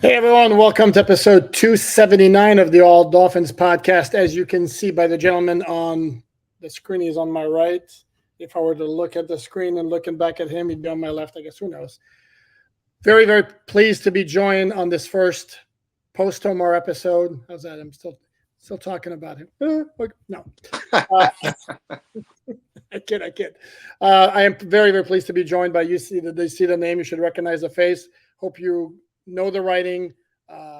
Hey everyone, welcome to episode 279 of the All Dolphins podcast. As you can see by the gentleman on the screen, he's on my right. If I were to look at the screen and looking back at him, he'd be on my left. I guess, who knows? Very, very pleased to be joined on this first post-Tomar episode. How's that? I'm still talking about him. No. I kid. I am very, very pleased to be joined by you. See the name, you should recognize the face. Hope you know the writing.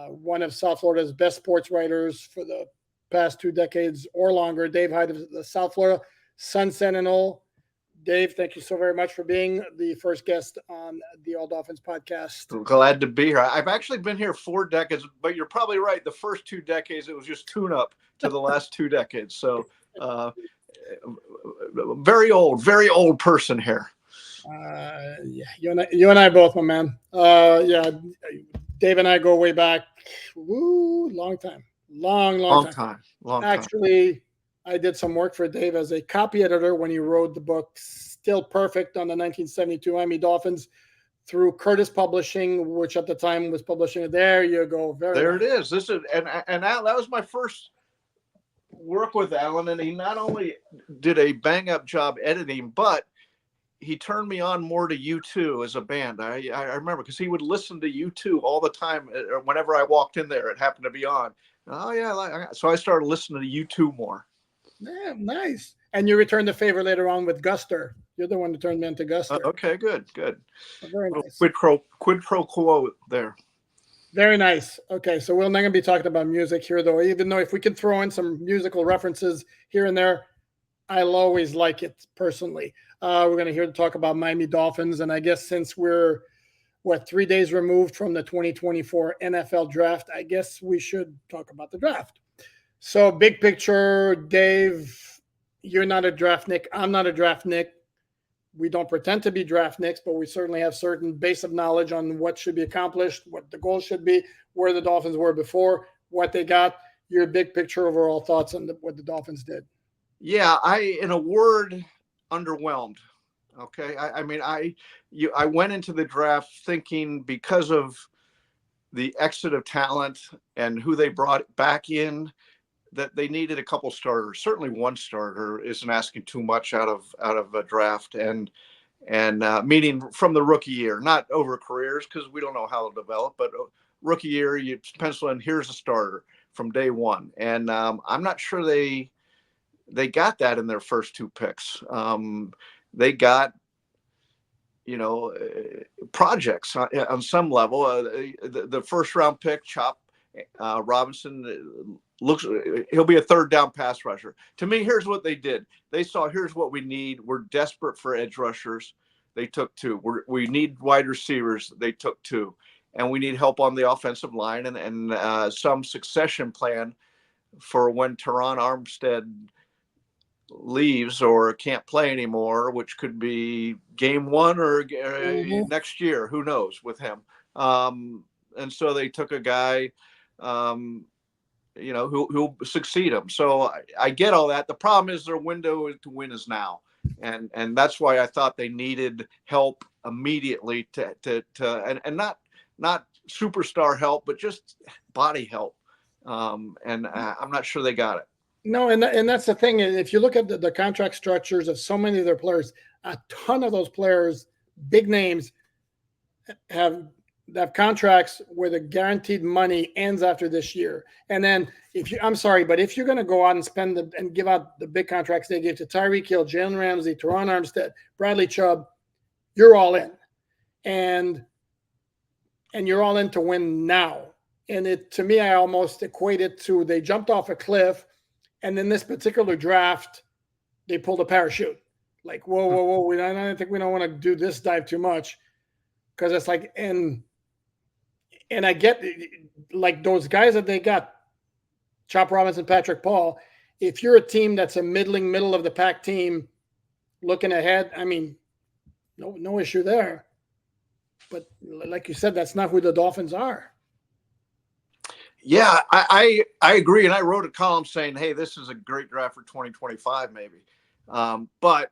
One of South Florida's best sports writers for the past 2 decades or longer, Dave Hyde of the South Florida Sun Sentinel. Dave, thank you so very much for being the first guest on the All Dolphins podcast. I'm glad to be here. I've actually been here 4 decades, but you're probably right. The first 2 decades, it was just tune-up to the last 2 decades. So very old person here. Yeah, you and I both, my man. Yeah, Dave and I go way back. Long time. Long time. Actually, I did some work for Dave as a copy editor when he wrote the book Still Perfect on the 1972 Miami Dolphins through Curtis Publishing, which at the time was publishing it. There you go. There it is. This is and that was my first work with Alan, and he not only did a bang up job editing, but he turned me on more to U2 as a band. I remember because he would listen to U2 all the time. Whenever I walked in there, it happened to be on. Oh yeah, so I started listening to U2 more. Yeah, nice. And you returned the favor later on with Guster. You're the one who turned me into Guster. Okay, good. Very nice. Quid pro quo there. Very nice. Okay, so we're not going to be talking about music here, though, even though if we can throw in some musical references here and there, I'll always like it personally. We're going to talk about Miami Dolphins, and I guess since we're, 3 days removed from the 2024 NFL draft, I guess we should talk about the draft. So big picture, Dave, you're not a draft Nick. I'm not a draft Nick. We don't pretend to be draft Nicks, but we certainly have certain base of knowledge on what should be accomplished, what the goals should be, where the Dolphins were before, what they got. Your big picture overall thoughts on what the Dolphins did. Yeah, in a word, underwhelmed. Okay. I went into the draft thinking because of the exit of talent and who they brought back in, that they needed a couple starters. Certainly one starter isn't asking too much out of a draft, and meaning from the rookie year, not over careers, because we don't know how it'll develop, but rookie year, you pencil in, here's a starter from day one. And I'm not sure they got that in their first 2 picks. They got, projects on some level. The first round pick, Chop Robinson, he'll be a 3rd down pass rusher. To me, here's what they did. They saw, here's what we need. We're desperate for edge rushers. They took 2. We need wide receivers. They took 2. And we need help on the offensive line and some succession plan for when Teron Armstead leaves or can't play anymore, which could be game 1 or next year. Who knows with him. And so they took a guy, who'll succeed him. So I get all that. The problem is their window to win is now. And that's why I thought they needed help immediately and not superstar help, but just body help. And I'm not sure they got it. No, and that's the thing. If you look at the contract structures of so many of their players, a ton of those players, big names, have contracts where the guaranteed money ends after this year. And then if you're going to go out and spend and give out the big contracts they gave to Tyreek Hill, Jalen Ramsey, Teron Armstead, Bradley Chubb, you're all in. And you're all in to win now. And to me, I almost equate it to they jumped off a cliff, and in this particular draft, they pulled a parachute. Like, whoa. I don't think we don't want to do this dive too much. Because it's like, and I get, like, those guys that they got, Chop Robinson, Patrick Paul, if you're a team that's a middle of the pack team looking ahead, I mean, no issue there. But like you said, that's not who the Dolphins are. Yeah, I agree. And I wrote a column saying, hey, this is a great draft for 2025, maybe. But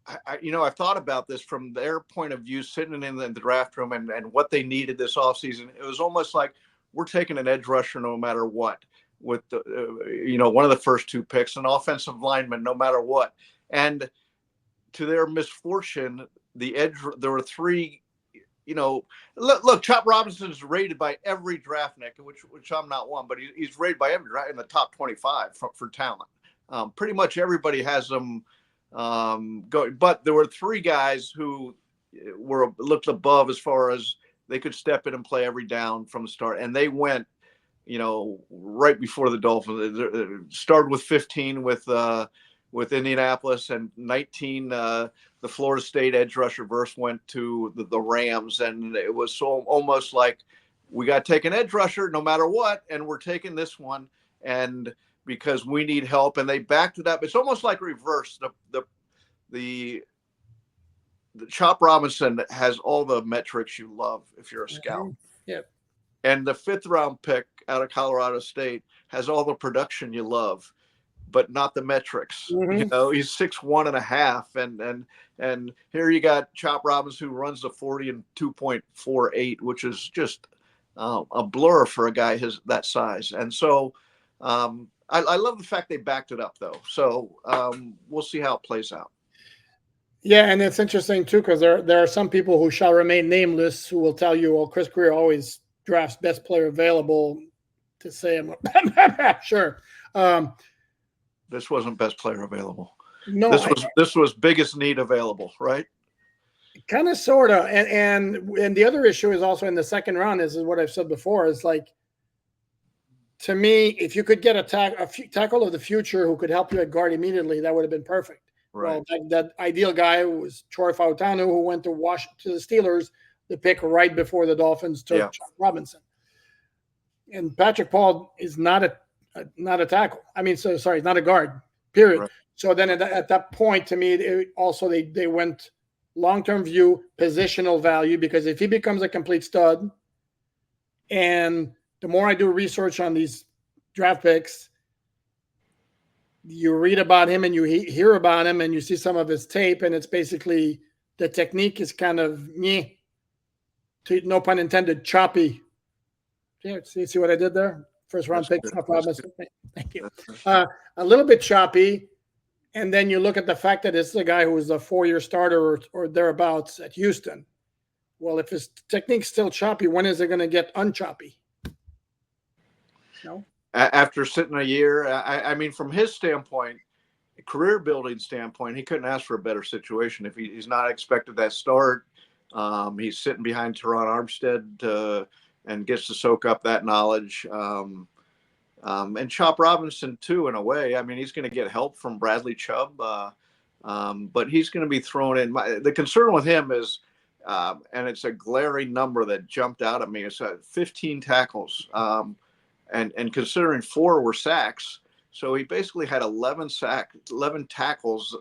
I've thought about this from their point of view, sitting in the draft room and what they needed this offseason. It was almost like we're taking an edge rusher no matter what, with the, one of the first two picks, an offensive lineman no matter what. And to their misfortune, there were three. Look, Chop Robinson is rated by every draftnik, which I'm not one, but he's rated by every draft in the top 25 for talent. Pretty much everybody has them going, but there were three guys who looked above as far as they could step in and play every down from the start, and they went, right before the Dolphins. It started with 15 with Indianapolis, and 19 the Florida State edge rusher verse went to the Rams, and it was so almost like we got to take an edge rusher no matter what, and we're taking this one, and because we need help, and they backed it up. It's almost like reverse. The Chop Robinson has all the metrics you love if you're a scout. Yep. And the 5th round pick out of Colorado State has all the production you love, but not the metrics. Mm-hmm. He's 6'1.5", and here you got Chop Robinson, who runs the 40 in 2.48, which is just a blur for a guy that size. And so I love the fact they backed it up, though. So we'll see how it plays out. Yeah, and it's interesting too, because there are some people who shall remain nameless who will tell you, well, Chris Greer always drafts best player available. To say I'm sure. This wasn't best player available. No, this was biggest need available, right? Kind of, sort of, and the other issue is also in the second round. Is what I've said before. Is like, to me, if you could get a tackle of the future who could help you at guard immediately, that would have been perfect. Right. Well, that ideal guy was Troy Fautanu, who went to the Steelers, the pick right before the Dolphins took Chop Robinson. And Patrick Paul is not a tackle. I mean, sorry, not a guard. Period. Right. So then at that point, to me, they went long-term view, positional value, because if he becomes a complete stud, and the more I do research on these draft picks, you read about him and you hear about him and you see some of his tape, and it's basically the technique is kind of, no pun intended, choppy. Yeah, see what I did there? First round pick, no problem. Thank you. A little bit choppy. And then you look at the fact that this is a guy who was a 4-year starter or thereabouts at Houston. Well, if his technique's still choppy, when is it going to get unchoppy? No. After sitting a year, I mean, from his standpoint, career building standpoint, he couldn't ask for a better situation. If he's not expected that start, he's sitting behind Teron Armstead and gets to soak up that knowledge. And Chop Robinson, too, in a way. I mean, he's going to get help from Bradley Chubb, but he's going to be thrown in. The concern with him is, and it's a glaring number that jumped out at me, it's 15 tackles. And considering 4 were sacks, so he basically had 11 tackles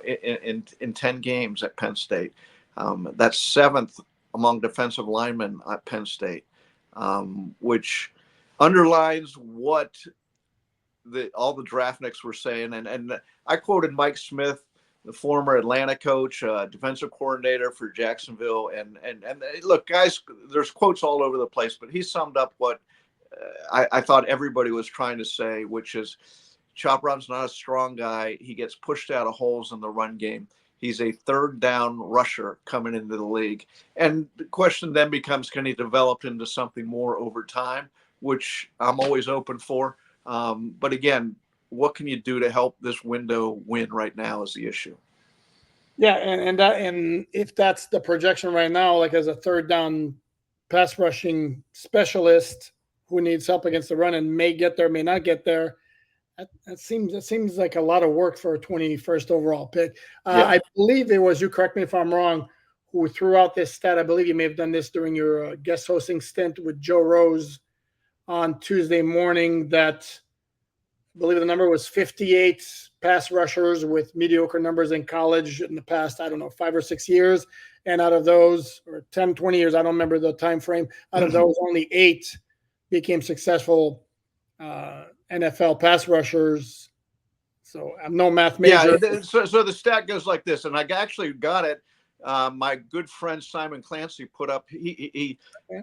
in 10 games at Penn State. That's 7th among defensive linemen at Penn State, which underlines what all the draftniks were saying. And I quoted Mike Smith, the former Atlanta coach, defensive coordinator for Jacksonville. And look, guys, there's quotes all over the place, but he summed up what I thought everybody was trying to say, which is Chop Robbinson's not a strong guy. He gets pushed out of holes in the run game. He's a 3rd down rusher coming into the league. And the question then becomes, can he develop into something more over time, which I'm always open for. But again, what can you do to help this window win right now is the issue. Yeah, and if that's the projection right now, like as a 3rd down pass rushing specialist who needs help against the run and may get there, may not get there, that seems like a lot of work for a 21st overall pick. I believe it was, you correct me if I'm wrong, who threw out this stat. I believe you may have done this during your guest hosting stint with Joe Rose on Tuesday morning, that I believe the number was 58 pass rushers with mediocre numbers in college in the past, 5 or 6 years. And out of those, or 10, 20 years, I don't remember the time frame, out of those, only 8 became successful NFL pass rushers. So I'm no math major. Yeah. So the stat goes like this, and I actually got it. My good friend Simon Clancy put up. He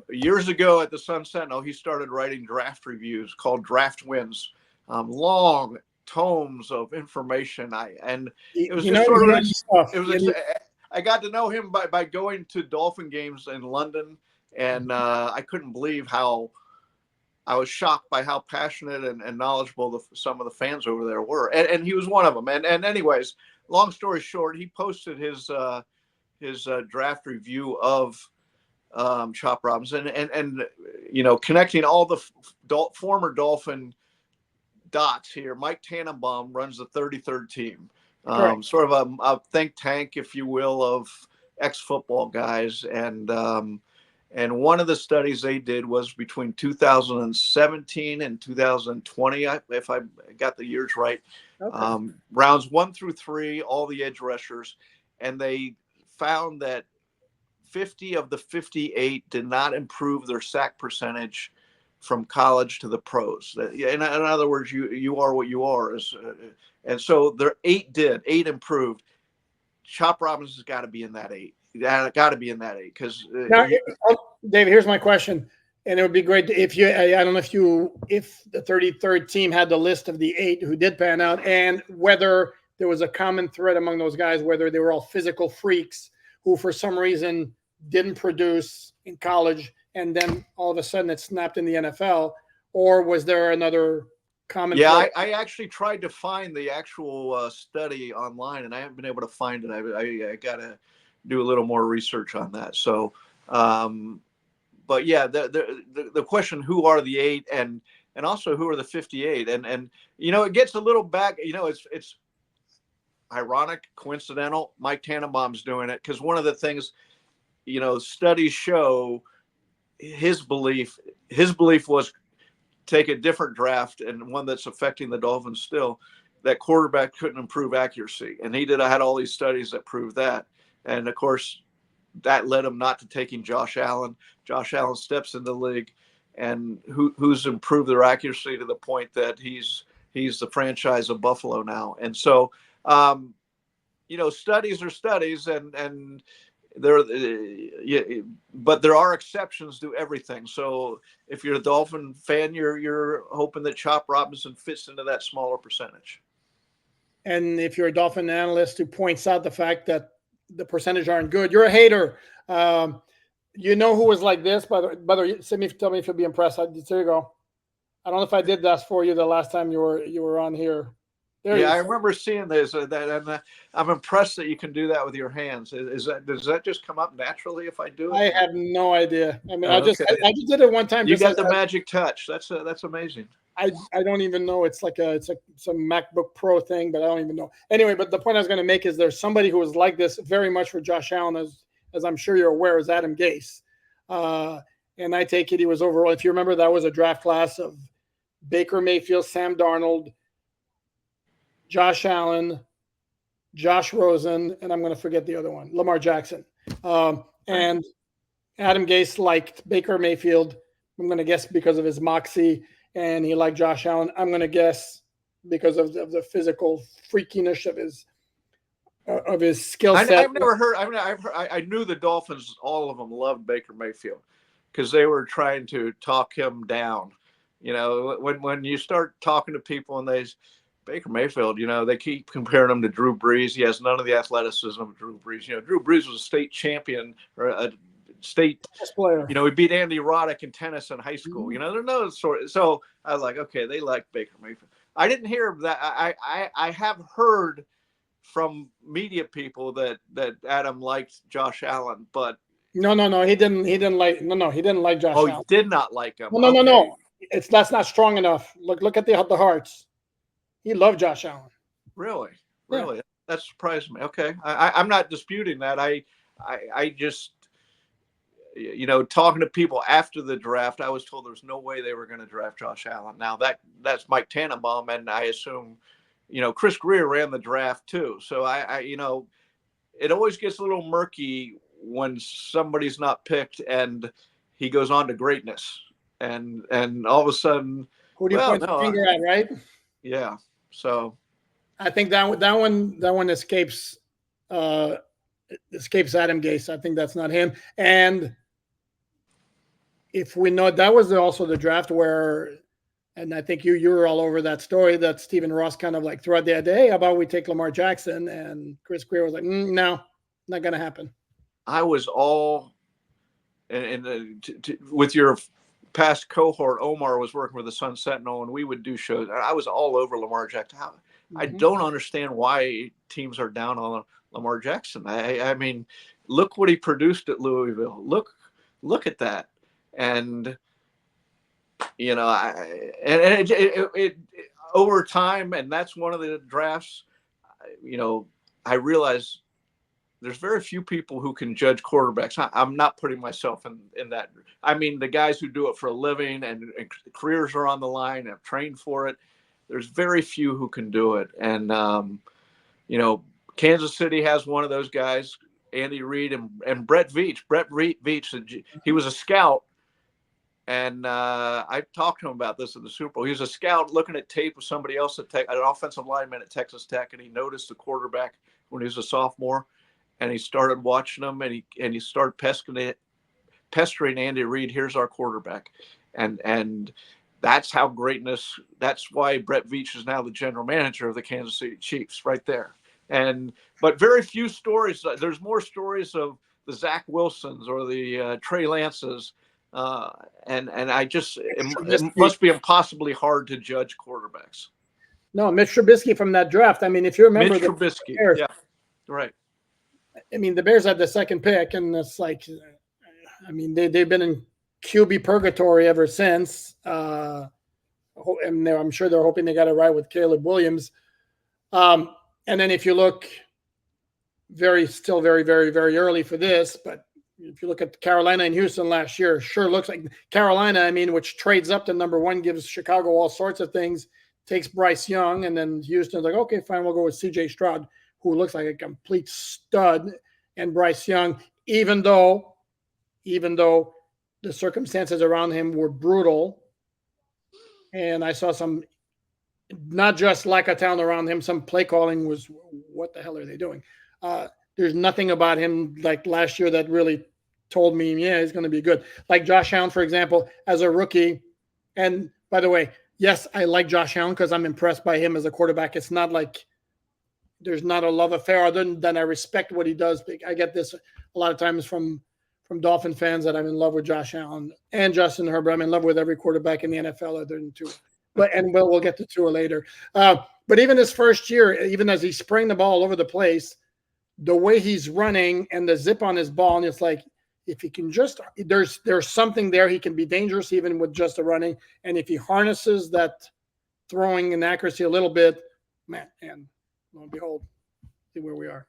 years ago at the Sun Sentinel, he started writing draft reviews called Draft Wins, long tomes of information. It was just sort of it was. I got to know him by going to Dolphin games in London, and I couldn't believe how I was shocked by how passionate and knowledgeable some of the fans over there were, and he was one of them. And anyways, long story short, he posted his draft review of Chop Robinson, and connecting all the former Dolphin dots here. Mike Tannenbaum runs the 33rd team, sort of a think tank, if you will, of ex-football guys. And one of the studies they did was between 2017 and 2020, if I got the years right. Rounds 1 through 3, all the edge rushers, and they found that 50 of the 58 did not improve their sack percentage from college to the pros. In other words, you are what you are. And so their 8 improved. Chop Robinson's got to be in that 8. Got to be in that 8 because David, here's my question, and it would be great if you. I don't know if the 33rd team had the list of the 8 who did pan out, and whether there was a common thread among those guys, whether they were all physical freaks who, for some reason, didn't produce in college, and then all of a sudden it snapped in the NFL, or was there another common? Yeah, I actually tried to find the actual study online, and I haven't been able to find it. I got to do a little more research on that. So, but yeah, the question, who are the 8, and also who are the 58, and it gets a little back. It's ironic, coincidental. Mike Tannenbaum's doing it because one of the things, studies show his belief was take a different draft, and one that's affecting the Dolphins still, that quarterback couldn't improve accuracy. And I had all these studies that proved that. And of course, that led him not to taking Josh Allen. Josh Allen steps in the league, and who's improved their accuracy to the point that he's the franchise of Buffalo now. And so, studies are studies, and but there are exceptions to everything. So if you're a Dolphin fan, you're hoping that Chop Robinson fits into that smaller percentage. And if you're a Dolphin analyst who points out the fact that the percentage aren't good, you're a hater. Who was like this? By the way, tell me if you'll be impressed. There you go. I don't know if I did that for you the last time you were on here. I remember seeing this. And I'm impressed that you can do that with your hands. Does that just come up naturally if I do it? I have no idea. I mean, I just did it one time. You got the magic touch. That's amazing. I don't even know. It's some MacBook Pro thing, but I don't even know. Anyway, but the point I was going to make is there's somebody who was like this very much for Josh Allen, as I'm sure you're aware, is Adam Gase. And I take it he was overall. If you remember, that was a draft class of Baker Mayfield, Sam Darnold, Josh Allen, Josh Rosen, and I'm going to forget the other one, Lamar Jackson. And Adam Gase liked Baker Mayfield. I'm going to guess because of his moxie, and he liked Josh Allen. I'm going to guess because of the physical freakiness of his skill set. I've never heard. I knew the Dolphins, all of them loved Baker Mayfield because they were trying to talk him down. When you start talking to people and Baker Mayfield, they keep comparing him to Drew Brees. He has none of the athleticism of Drew Brees. Drew Brees was a state champion or a state player. He beat Andy Roddick in tennis in high school. There's no sort. So I was like, okay, they like Baker Mayfield. I didn't hear that. I have heard from media people that Adam liked Josh Allen, but no, he didn't like Josh Allen. Oh, he did not like him. No. That's not strong enough. Look at the hearts. He loved Josh Allen. Really? Yeah. That surprised me. Okay, I'm not disputing that. I just, talking to people after the draft, I was told there's no way they were going to draft Josh Allen. Now that's Mike Tannenbaum, and I assume, Chris Greer ran the draft too. So I it always gets a little murky when somebody's not picked and he goes on to greatness, and all of a sudden, who do you point the finger at, right? Yeah. So I think that one escapes Adam Gase. I think that's not him. And if we know, that was also the draft where, and I think you were all over that story that Stephen Ross kind of like threw out the idea, hey, how about we take Lamar Jackson? And Chris Greer was like, no, not going to happen. I was all, with your past cohort, Omar was working with the Sun Sentinel, and we would do shows. I was all over Lamar Jackson. I don't understand why teams are down on Lamar Jackson. I mean, look what he produced at Louisville. Look at that. And you know, it over time, and that's one of the drafts. You know, I realize there's very few people who can judge quarterbacks. I'm not putting myself in that. I mean, the guys who do it for a living and careers are on the line and have trained for it. There's very few who can do it. And, you know, Kansas City has one of those guys, Andy Reid and Brett Veach. Brett Veach, he was a scout. And I talked to him about this at the Super Bowl. He was a scout looking at tape of somebody else an offensive lineman at Texas Tech, and he noticed the quarterback when he was a sophomore. And he started watching them, and he started pestering Andy Reid. Here's our quarterback, and that's how greatness. That's why Brett Veach is now the general manager of the Kansas City Chiefs, right there. But very few stories. There's more stories of the Zach Wilsons or the Trey Lances, and I just it must be impossibly hard to judge quarterbacks. No, Mitch Trubisky from that draft. I mean, if you remember, Mitch Trubisky, yeah, right. I mean, the Bears had the second pick, and it's like, I mean, they've been in QB purgatory ever since. And I'm sure they're hoping they got it right with Caleb Williams. And then if you look, still very, very, very early for this, but if you look at Carolina and Houston last year, sure looks like Carolina, I mean, which trades up to number one, gives Chicago all sorts of things, takes Bryce Young, and then Houston's like, okay, fine, we'll go with CJ Stroud, who looks like a complete stud, and Bryce Young, even though the circumstances around him were brutal. And I saw some, not just lack of talent around him, some play calling was, what the hell are they doing? There's nothing about him like last year that really told me, yeah, he's going to be good. Like Josh Allen, for example, as a rookie. And by the way, yes, I like Josh Allen because I'm impressed by him as a quarterback. It's not like there's not a love affair other than I respect what he does. I get this a lot of times from Dolphin fans that I'm in love with Josh Allen and Justin Herbert. I'm in love with every quarterback in the NFL other than Tua. And we'll get to Tua later. But even his first year, even as he's spraying the ball all over the place, the way he's running and the zip on his ball, and it's like, if he can just, there's something there. He can be dangerous even with just the running. And if he harnesses that throwing and accuracy a little bit, man, and lo and behold, see where we are.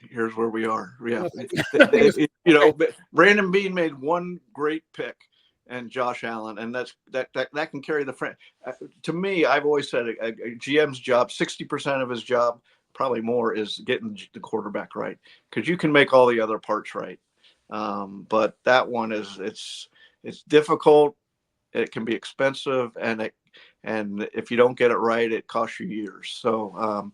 Here's where we are. Yeah. You know, Brandon Beane made one great pick and Josh Allen, and that can carry the front. To me, I've always said a GM's job, 60% of his job, probably more, is getting the quarterback right, because you can make all the other parts right. But that one it's difficult. It can be expensive, and if you don't get it right, it costs you years. So,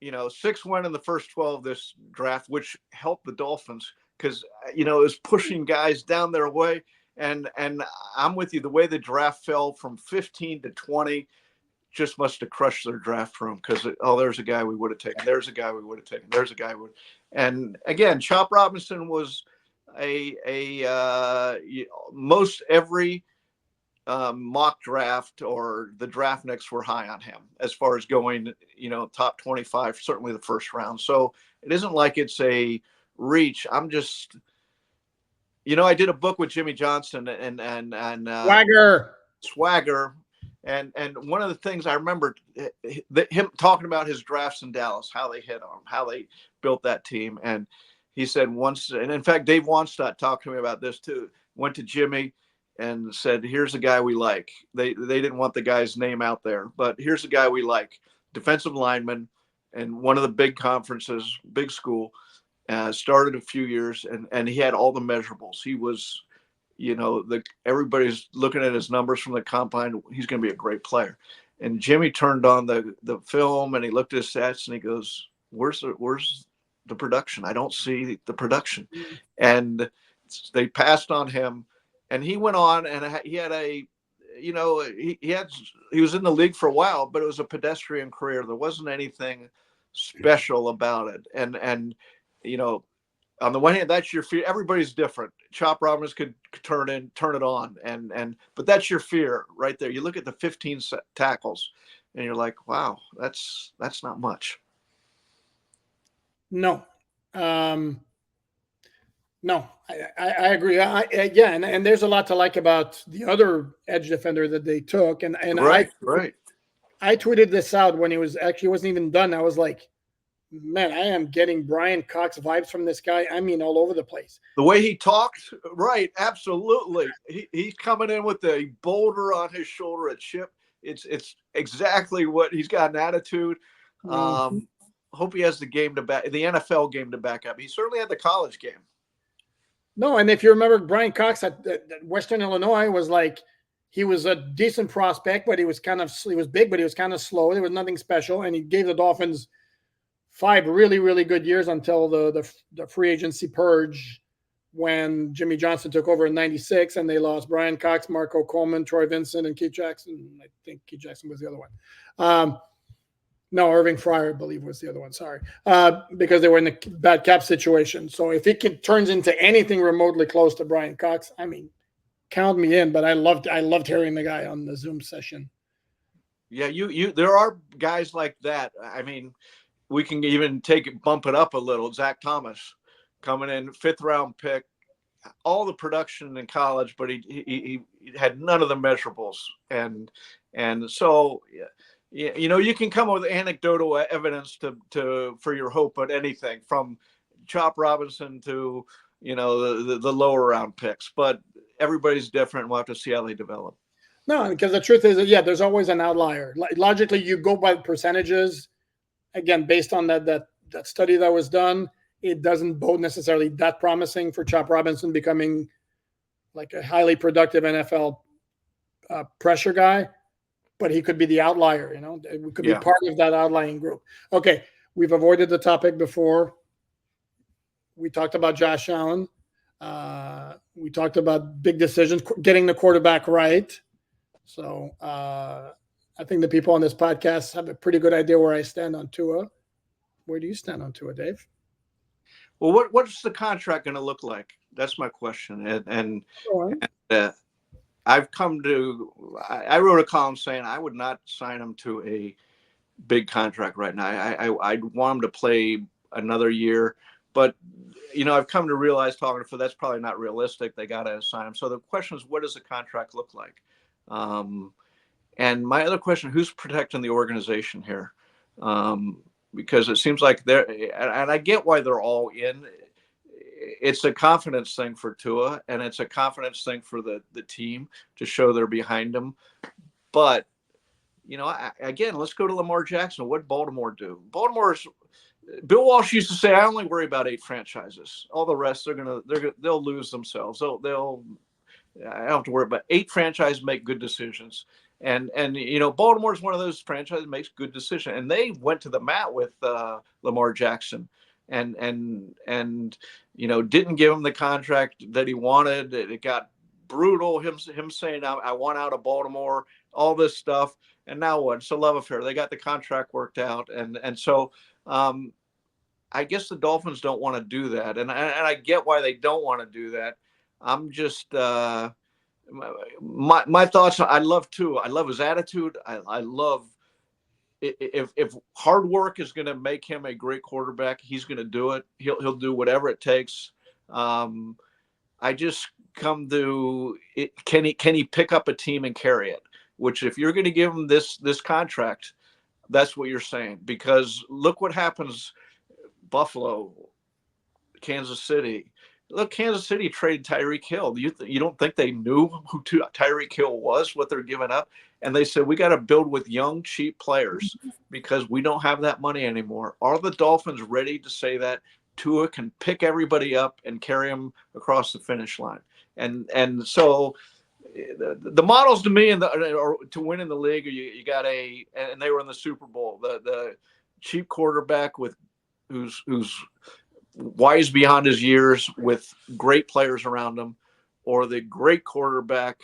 you know, 6 went in the first 12 this draft, which helped the Dolphins because, you know, it was pushing guys down their way. And I'm with you. The way the draft fell from 15 to 20 just must have crushed their draft room because, there's a guy we would have taken. There's a guy we would have taken. There's a guy would. And again, Chop Robinson was most every mock draft or the draft next were high on him as far as going, you know, top 25, certainly the first round. So it isn't like it's a reach. I'm just, you know, I did a book with Jimmy Johnson and Swagger. And one of the things I remember him talking about his drafts in Dallas, how they hit on him, how they built that team. And he said once, and in fact, Dave Wanstatt talked to me about this too, went to Jimmy and said, here's a guy we like. They didn't want the guy's name out there, but here's a guy we like, defensive lineman, and one of the big conferences, big school, started a few years, and he had all the measurables. He was, you know, everybody's looking at his numbers from the combine. He's going to be a great player. And Jimmy turned on the film and he looked at his stats and he goes, where's the production? I don't see the production. And they passed on him, and he went on and he had he was in the league for a while, but it was a pedestrian career. There wasn't anything special about it. And on the one hand, that's your fear. Everybody's different. Chop Robinson could turn it on, but that's your fear right there. You look at the 15 tackles, and you're like, wow, that's not much. No, no, I agree. Yeah, and there's a lot to like about the other edge defender that they took, and right. I tweeted this out when he wasn't even done. I was like, man, I am getting Brian Cox vibes from this guy. I mean, all over the place. The way he talked, right? Absolutely. He's coming in with a boulder on his shoulder, a chip. It's exactly what he's got, an attitude. Hope he has the NFL game to back up. He certainly had the college game. No, and if you remember, Brian Cox at Western Illinois was like, he was a decent prospect, but he was big, but he was kind of slow. There was nothing special, and he gave the Dolphins 5 really, really good years until the free agency purge when Jimmy Johnson took over in '96, and they lost Brian Cox, Marco Coleman, Troy Vincent, and Keith Jackson. I think Keith Jackson was the other one. No, Irving Fryer, I believe, was the other one. Sorry, because they were in a bad cap situation. So if it turns into anything remotely close to Brian Cox, I mean, count me in. But I loved hearing the guy on the Zoom session. Yeah, there are guys like that. I mean, we can even bump it up a little. Zach Thomas coming in, 5th round pick, all the production in college, but he had none of the measurables. And so, you can come up with anecdotal evidence for your hope at anything from Chop Robinson to, the lower round picks, but everybody's different. We'll have to see how they develop. No, because the truth is, yeah, there's always an outlier. Logically, you go by percentages. Again, based on that study that was done, it doesn't bode necessarily that promising for Chop Robinson becoming like a highly productive NFL pressure guy, but he could be the outlier. We could be part of that outlying group. Okay, we've avoided the topic before. We talked about Josh Allen. We talked about big decisions, getting the quarterback right. So I think the people on this podcast have a pretty good idea where I stand on Tua. Where do you stand on Tua, Dave? Well, what's the contract going to look like? That's my question. And I've come to – I wrote a column saying I would not sign him to a big contract right now. I'd want him to play another year. But, I've come to realize talking to Phil, that's probably not realistic. They got to sign him. So the question is, what does the contract look like? And my other question, who's protecting the organization here? Because it seems like and I get why they're all in. It's a confidence thing for Tua, and it's a confidence thing for the team to show they're behind him. But, again, let's go to Lamar Jackson. What did Baltimore do? Bill Walsh used to say, I only worry about 8 franchises. All the rest, they'll lose themselves. I don't have to worry about 8 franchises make good decisions. And Baltimore is one of those franchises that makes good decisions. And they went to the mat with Lamar Jackson and didn't give him the contract that he wanted. It got brutal. Him saying, I want out of Baltimore, all this stuff. And now what? It's a love affair. They got the contract worked out. And so I guess the Dolphins don't want to do that. And I get why they don't want to do that. I'm just my thoughts. I love Tua. I love his attitude. I love if hard work is going to make him a great quarterback, he's going to do it. He'll do whatever it takes. I just come to it. Can he pick up a team and carry it? Which, if you're going to give him this contract, that's what you're saying. Because look what happens. Buffalo, Kansas City. Look, Kansas City traded Tyreek Hill. You don't think they knew who Tyreek Hill was, what they're giving up? And they said, we got to build with young, cheap players because we don't have that money anymore. Are the Dolphins ready to say that Tua can pick everybody up and carry them across the finish line? And so, the models to me or to win in the league, you got and they were in the Super Bowl, the cheap quarterback who's wise beyond his years with great players around him, or the great quarterback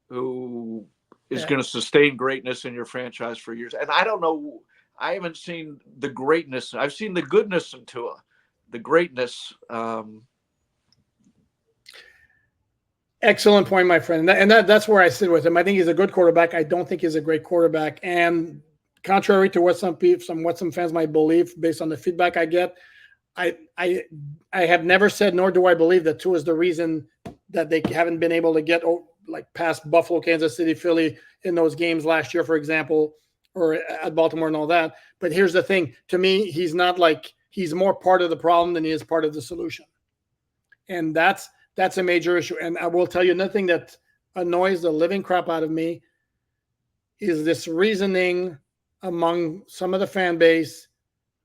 who is going to sustain greatness in your franchise for years. And I don't know, I haven't seen the greatness. I've seen the goodness in Tua, the greatness. Excellent point, my friend. And that's where I sit with him. I think he's a good quarterback. I don't think he's a great quarterback. And contrary to what some fans might believe, based on the feedback I get, I have never said, nor do I believe, that Tua is the reason that they haven't been able to get past Buffalo, Kansas City, Philly in those games last year, for example, or at Baltimore and all that. But here's the thing: to me, he's more part of the problem than he is part of the solution, and that's a major issue. And I will tell you, nothing that annoys the living crap out of me is this reasoning among some of the fan base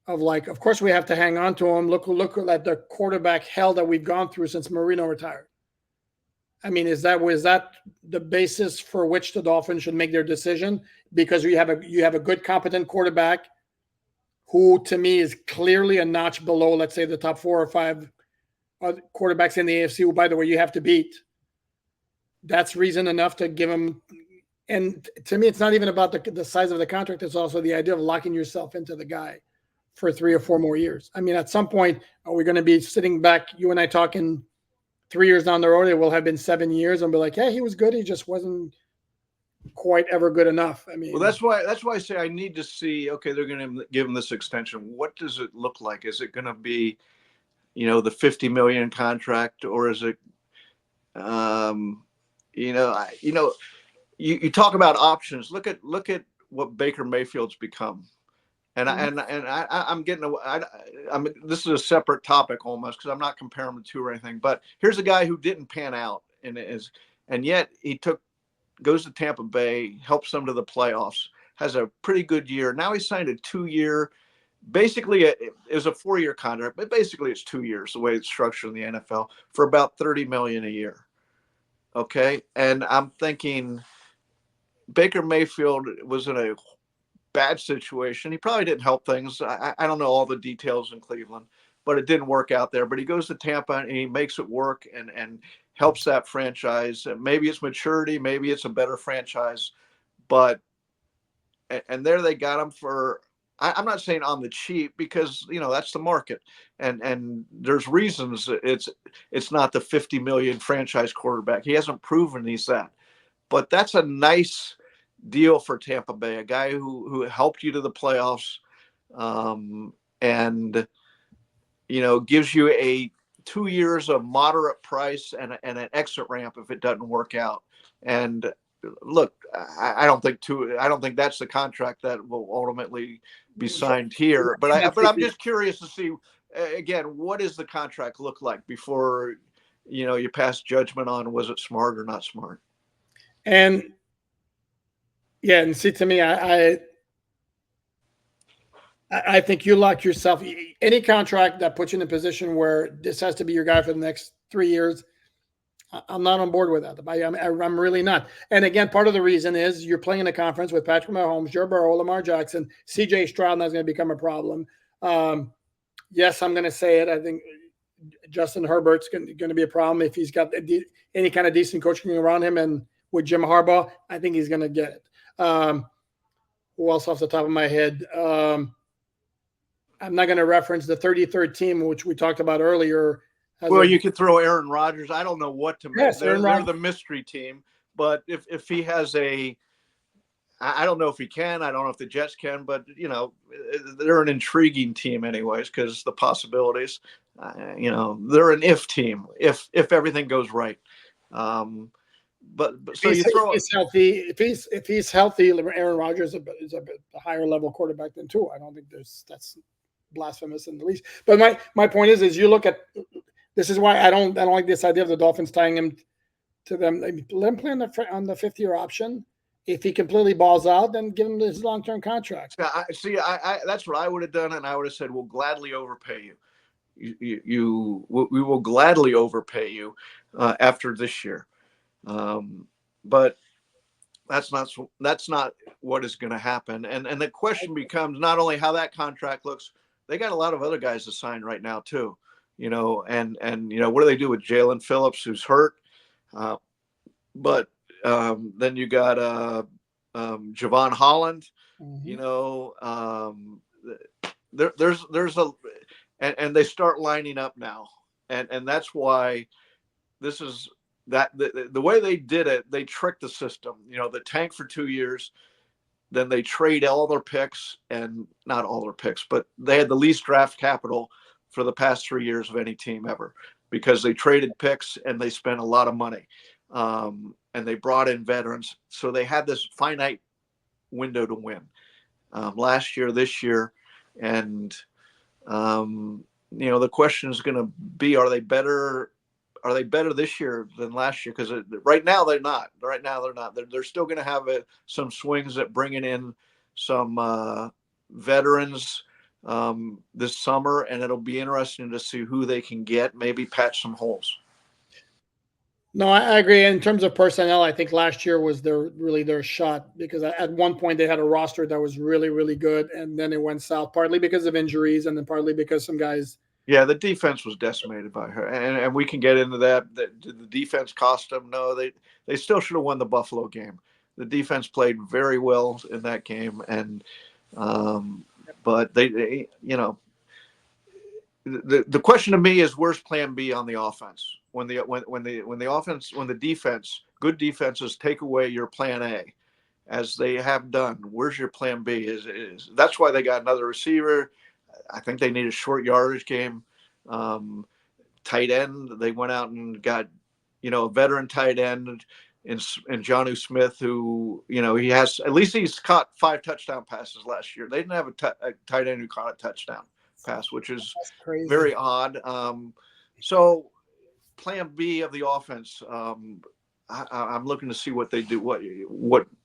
of of course we have to hang on to him. Look at the quarterback hell that we've gone through since Marino retired. I mean, was that the basis for which the Dolphins should make their decision? Because you have a good, competent quarterback who, to me, is clearly a notch below, let's say, the top 4 or 5 quarterbacks in the AFC, who, by the way, you have to beat. That's reason enough to give him. And to me, it's not even about the size of the contract. It's also the idea of locking yourself into the guy for 3 or 4 more years. I mean, at some point, are we going to be sitting back, you and I talking 3 years down the road? It will have been 7 years, and be like, yeah, he was good. He just wasn't quite ever good enough. I mean, well, that's why I say I need to see. Okay, they're going to give him this extension. What does it look like? Is it going to be, the $50 million contract, or is it, you talk about options. Look at what Baker Mayfield's become. And I'm getting this is a separate topic almost, because I'm not comparing the two or anything. But here's a guy who didn't pan out, and yet he goes to Tampa Bay, helps them to the playoffs, has a pretty good year. Now he signed a 2-year, basically it was a 4-year contract, but basically it's 2 years the way it's structured in the NFL, for about $30 million a year. Okay, and I'm thinking Baker Mayfield was in a bad situation. He probably didn't help things. I don't know all the details in Cleveland, but it didn't work out there. But he goes to Tampa and he makes it work and helps that franchise. Maybe it's maturity, maybe it's a better franchise, but and there they got him for. I'm not saying on the cheap, because that's the market, and there's reasons it's not the $50 million franchise quarterback. He hasn't proven he's that, but that's a nice deal for Tampa Bay, a guy who helped you to the playoffs, and gives you a 2 years of moderate price and an exit ramp if it doesn't work out. And look, I don't think that's the contract that will ultimately be signed here. But I'm just curious to see again, what does the contract look like before you pass judgment on was it smart or not smart. And yeah, and see, to me, I think you lock yourself. Any contract that puts you in a position where this has to be your guy for the next 3 years, I'm not on board with that. I'm really not. And again, part of the reason is you're playing in a conference with Patrick Mahomes, Joe Burrow, Lamar Jackson, C.J. Stroud. That's going to become a problem. Yes, I'm going to say it. I think Justin Herbert's going to be a problem if he's got any kind of decent coaching around him. And with Jim Harbaugh, I think he's going to get it. Who else off the top of my head? I'm not going to reference the 33rd team, which we talked about earlier. Well, you could throw Aaron Rodgers. I don't know what to make. Yes, they're the mystery team. But if he has I don't know if he can. I don't know if the Jets can. But, they're an intriguing team anyways, because the possibilities, they're an if team if everything goes right. But so you throw. If he's healthy. If he's healthy, Aaron Rodgers is a higher level quarterback than Tua. I don't think that's blasphemous in the least. But my point is you look at. This is why I don't like this idea of the Dolphins tying him to them. Let him play on the 5th-year option. If he completely balls out, then give him his long-term contract. I that's what I would have done, and I would have said, "We'll gladly overpay you. We will gladly overpay you after this year." but that's not what is going to happen. And the question becomes not only how that contract looks, they got a lot of other guys to sign right now too, and what do they do with Jalen Phillips, who's hurt? But then you got Javon Holland, there's a, and they start lining up now. And that's why this is that the way they did it, they tricked the system, the tank for 2 years. Then they trade all their picks, and not all their picks, but they had the least draft capital for the past 3 years of any team ever, because they traded picks and they spent a lot of money. And they brought in veterans. So they had this finite window to win last year, this year. And, the question is going to be, are they better this year than last year? Because right now they're not. They're still going to have some swings at bringing in some veterans this summer, and it'll be interesting to see who they can get, maybe patch some holes. No, I agree. In terms of personnel, I think last year was their shot, because at one point they had a roster that was really, really good, and then it went south, partly because of injuries and then partly because some guys. Yeah, the defense was decimated by her, and we can get into that. Did the defense cost them? No, they still should have won the Buffalo game. The defense played very well in that game, and but they the question to me is, where's Plan B on the offense? When the defense, good defenses take away your Plan A, as they have done, where's your Plan B? Is that's why they got another receiver. I think they need a short yardage game. Tight end, they went out and got, a veteran tight end in Jonnu Smith, who, he's caught 5 touchdown passes last year. They didn't have a tight end who caught a touchdown pass, which is very odd. So Plan B of the offense, I'm looking to see what they do,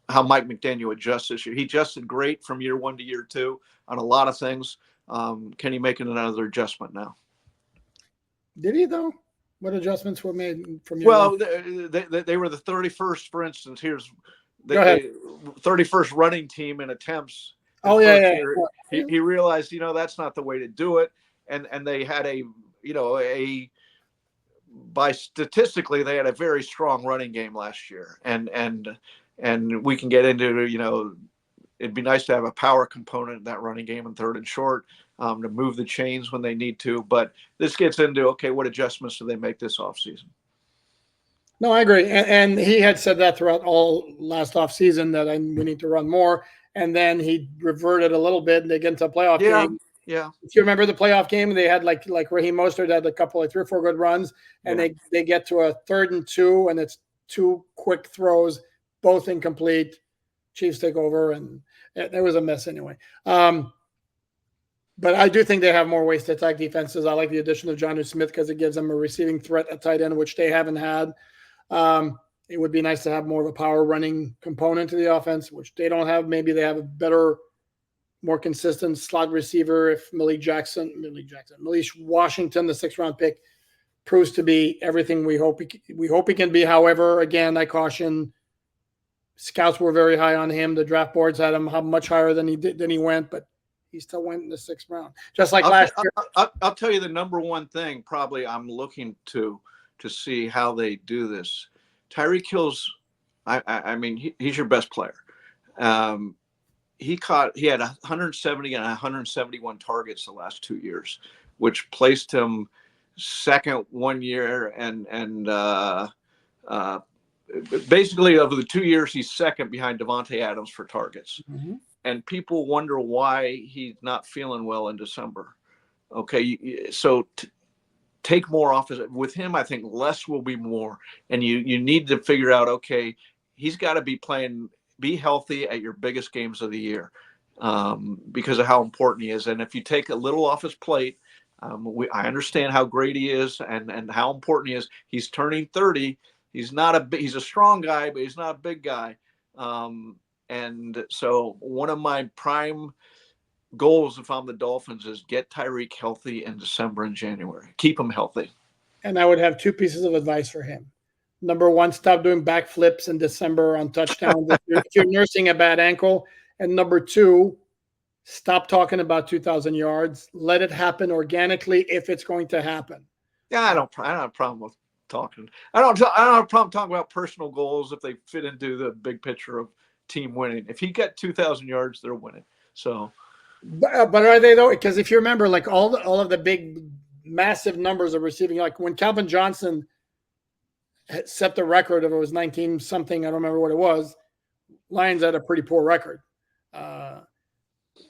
how Mike McDaniel adjusts this year. He adjusted great from year 1 to year 2 on a lot of things. Can he make another adjustment now? Did he, though? What adjustments were made from year 1? They were the 31st, for instance. Here's the 31st running team in attempts. Oh, yeah. He realized, that's not the way to do it. And they had by statistically, they had a very strong running game last year. And we can get into, it'd be nice to have a power component in that running game in third and short, to move the chains when they need to. But this gets into, okay, what adjustments do they make this offseason? No, I agree. And he had said that throughout all last offseason, that we need to run more. And then he reverted a little bit, and they get into a playoff game. Yeah. If you remember the playoff game, they had like Raheem Mostert had a couple, 3 or 4 good runs, and they get to a 3rd and 2, and it's 2 quick throws, both incomplete. Chiefs take over, and it was a mess anyway. But I do think they have more ways to attack defenses. I like the addition of Jonnu Smith because it gives them a receiving threat at tight end, which they haven't had. It would be nice to have more of a power running component to the offense, which they don't have. Maybe they have a better, more consistent slot receiver if Malik Washington, the 6th-round pick, proves to be everything we hope he can be. However, again, I caution, scouts were very high on him. The draft boards had him much higher than he went, but he still went in the 6th round, just like last year. I'll tell you the number one thing probably I'm looking to see how they do this. Tyreek Hill's, I mean, he's your best player. He had 170 and 171 targets the last 2 years, which placed him 2nd 1 year, and basically over the 2 years he's 2nd behind Devontae Adams for targets. Mm-hmm. And people wonder why he's not feeling well in December. Okay, so take more off with him. I think less will be more, and you need to figure out, okay, he's got to be healthy at your biggest games of the year, because of how important he is. And if you take a little off his plate, I understand how great he is and how important he is. He's turning 30. He's a strong guy, but he's not a big guy. And so one of my prime goals, if I'm the Dolphins, is get Tyreek healthy in December and January. Keep him healthy. And I would have 2 pieces of advice for him. Number one, stop doing backflips in December on touchdowns if you're nursing a bad ankle. And number two, stop talking about 2,000 yards. Let it happen organically if it's going to happen. Yeah, I don't have a problem with talking. I don't have a problem talking about personal goals if they fit into the big picture of team winning. If he got 2,000 yards, they're winning. So, but are they though? Because if you remember, like all of the big, massive numbers of receiving, like when Calvin Johnson set the record of it was 19 something, I don't remember what it was. Lions had a pretty poor record.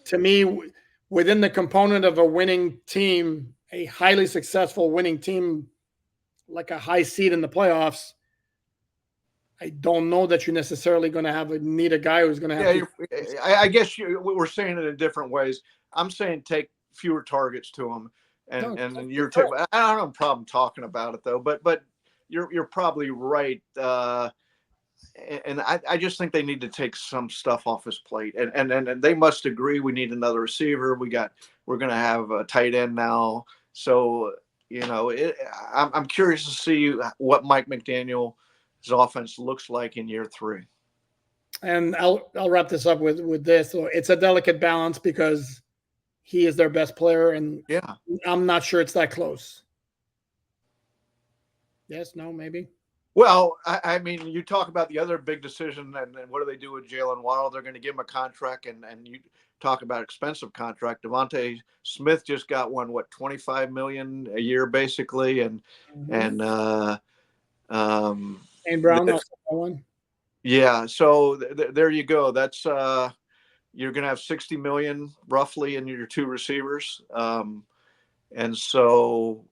To me, within the component of a winning team, a highly successful winning team, like a high seed in the playoffs, I don't know that you're necessarily going to need a guy who's going to have. Yeah, I guess we're saying it in different ways. I'm saying take fewer targets to him, and you're taking. I don't have a problem talking about it though, but you're probably right. And I just think they need to take some stuff off his plate, and they must agree we need another receiver. We're going to have a tight end now, so I'm curious to see what Mike McDaniel's offense looks like in year 3. And I'll wrap this up with this. So it's a delicate balance because he is their best player, and yeah, I'm not sure it's that close. Yes, no, maybe. Well, I mean, you talk about the other big decision, and what do they do with Jalen Waddle? They're going to give him a contract, and you talk about expensive contract. Devontae Smith just got $25 million a year, basically, and Brown also got one. Yeah, so there you go. That's you're going to have $60 million roughly in your 2 receivers, and so.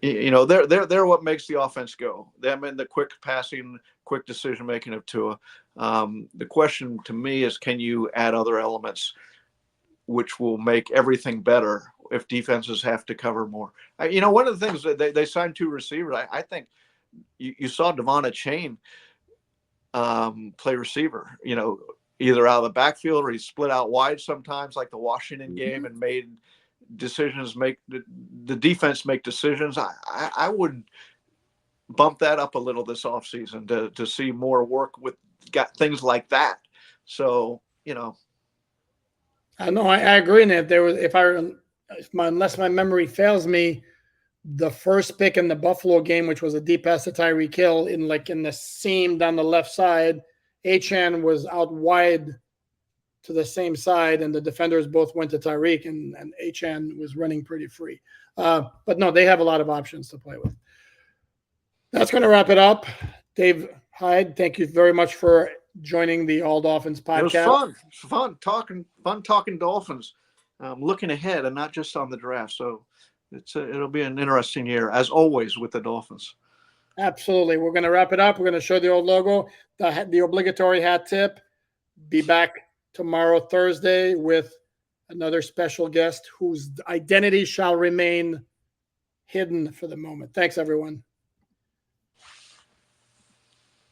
They're what makes the offense go. Them and the quick passing, quick decision making of Tua. The question to me is, can you add other elements which will make everything better if defenses have to cover more? One of the things that they signed 2 receivers. I think you saw Devon Chain play receiver. Either out of the backfield or he split out wide sometimes, like the Washington game, and made decisions, make the defense make decisions. I would bump that up a little this offseason to see more work with things like that. So, I know I agree in it. There was, unless my memory fails me, the first pick in the Buffalo game, which was a deep pass to Tyreek Hill in the seam down the left side, Achane was out wide to the same side, and the defenders both went to Tyreek, and Achane was running pretty free. But no, they have a lot of options to play with. That's going to wrap it up. Dave Hyde, thank you very much for joining the All Dolphins podcast. It was fun talking Dolphins. Looking ahead and not just on the draft. So it'll be an interesting year, as always, with the Dolphins. Absolutely. We're going to wrap it up. We're going to show the old logo, the obligatory hat tip. Be back tomorrow, Thursday, with another special guest whose identity shall remain hidden for the moment. Thanks, everyone.